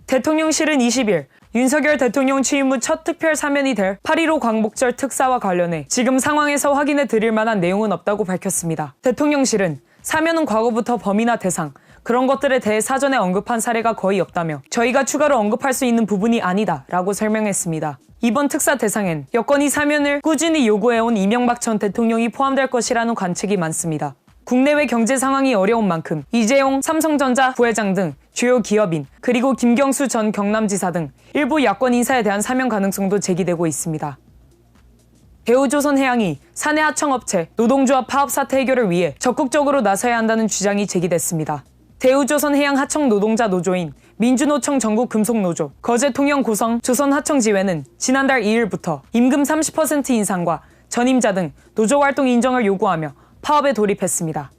대통령실은 20일 윤석열 대통령 취임 후 첫 특별 사면이 될 8.15 광복절 특사와 관련해 지금 상황에서 확인해 드릴 만한 내용은 없다고 밝혔습니다. 대통령실은 사면은 과거부터 범위나 대상, 그런 것들에 대해 사전에 언급한 사례가 거의 없다며 저희가 추가로 언급할 수 있는 부분이 아니다 라고 설명했습니다. 이번 특사 대상엔 여권이 사면을 꾸준히 요구해온 이명박 전 대통령이 포함될 것이라는 관측이 많습니다. 국내외 경제 상황이 어려운 만큼 이재용 삼성전자 부회장 등 주요 기업인 그리고 김경수 전 경남지사 등 일부 야권 인사에 대한 사면 가능성도 제기되고 있습니다. 대우조선해양이 사내 하청업체 노동조합 파업 사태 해결을 위해 적극적으로 나서야 한다는 주장이 제기됐습니다. 대우조선해양 하청 노동자 노조인 민주노총 전국금속노조, 거제통영고성 조선하청지회는 지난달 2일부터 임금 30% 인상과 전임자 등 노조활동 인정을 요구하며 파업에 돌입했습니다.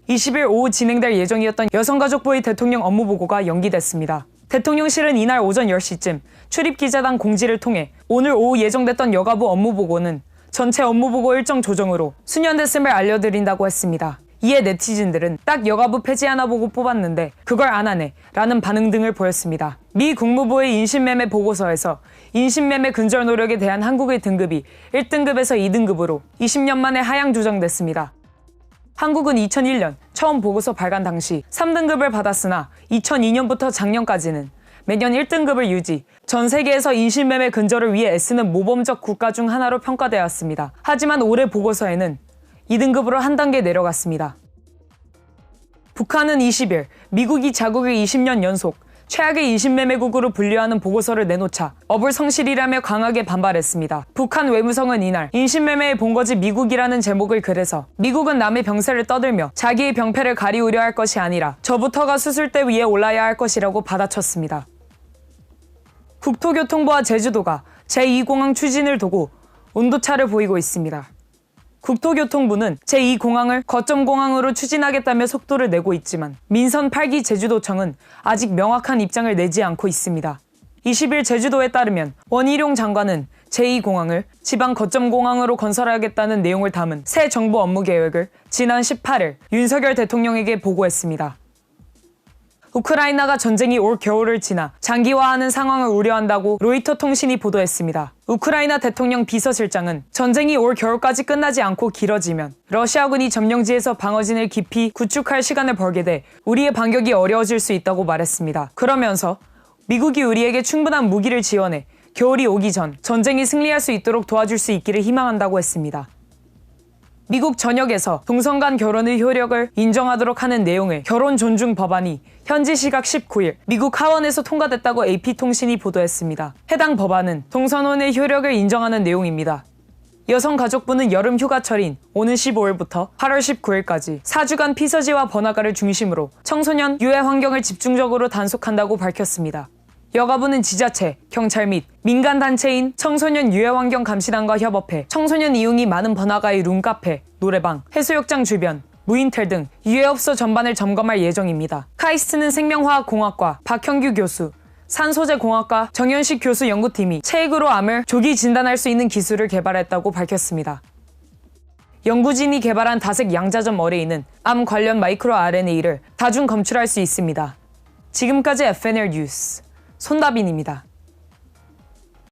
20일 오후 진행될 예정이었던 여성가족부의 대통령 업무보고가 연기됐습니다. 대통령실은 이날 오전 10시쯤 출입기자단 공지를 통해 오늘 오후 예정됐던 여가부 업무보고는 전체 업무보고 일정 조정으로 수년됐음을 알려드린다고 했습니다. 이에 네티즌들은 딱 여가부 폐지하나 보고 뽑았는데 그걸 안 하네 라는 반응 등을 보였습니다. 미 국무부의 인신매매 보고서에서 인신매매 근절 노력에 대한 한국의 등급이 1등급에서 2등급으로 20년 만에 하향 조정됐습니다. 한국은 2001년 처음 보고서 발간 당시 3등급을 받았으나 2002년부터 작년까지는 매년 1등급을 유지, 전 세계에서 인신매매 근절을 위해 애쓰는 모범적 국가 중 하나로 평가되었습니다. 하지만 올해 보고서에는 2등급으로 한 단계 내려갔습니다. 북한은 20일 미국이 자국을 20년 연속 최악의 인신매매국으로 분류하는 보고서를 내놓자 어불성실이라며 강하게 반발했습니다. 북한 외무성은 이날 인신매매의 본거지 미국이라는 제목을 글에서 미국은 남의 병세를 떠들며 자기의 병폐를 가리우려 할 것이 아니라 저부터가 수술대 위에 올라야 할 것이라고 받아쳤습니다. 국토교통부와 제주도가 제2공항 추진을 두고 온도차를 보이고 있습니다. 국토교통부는 제2공항을 거점공항으로 추진하겠다며 속도를 내고 있지만 민선 8기 제주도청은 아직 명확한 입장을 내지 않고 있습니다. 20일 제주도에 따르면 원희룡 장관은 제2공항을 지방 거점공항으로 건설하겠다는 내용을 담은 새 정부 업무 계획을 지난 18일 윤석열 대통령에게 보고했습니다. 우크라이나가 전쟁이 올 겨울을 지나 장기화하는 상황을 우려한다고 로이터 통신이 보도했습니다. 우크라이나 대통령 비서실장은 전쟁이 올 겨울까지 끝나지 않고 길어지면 러시아군이 점령지에서 방어진을 깊이 구축할 시간을 벌게 돼 우리의 반격이 어려워질 수 있다고 말했습니다. 그러면서 미국이 우리에게 충분한 무기를 지원해 겨울이 오기 전 전쟁이 승리할 수 있도록 도와줄 수 있기를 희망한다고 했습니다. 미국 전역에서 동성 간 결혼의 효력을 인정하도록 하는 내용의 결혼 존중 법안이 현지 시각 19일 미국 하원에서 통과됐다고 AP통신이 보도했습니다. 해당 법안은 동성혼의 효력을 인정하는 내용입니다. 여성가족부는 여름 휴가철인 오는 15일부터 8월 19일까지 4주간 피서지와 번화가를 중심으로 청소년 유해 환경을 집중적으로 단속한다고 밝혔습니다. 여가부는 지자체, 경찰 및 민간단체인 청소년 유해환경 감시단과 협업해 청소년 이용이 많은 번화가의 룸카페, 노래방, 해수욕장 주변, 무인텔 등 유해업소 전반을 점검할 예정입니다. 카이스트는 생명화학공학과 박형규 교수, 산소재공학과 정현식 교수 연구팀이 체액으로 암을 조기 진단할 수 있는 기술을 개발했다고 밝혔습니다. 연구진이 개발한 다색 양자점 어레이는 암 관련 마이크로 RNA를 다중 검출할 수 있습니다. 지금까지 FNL 뉴스 손다빈입니다.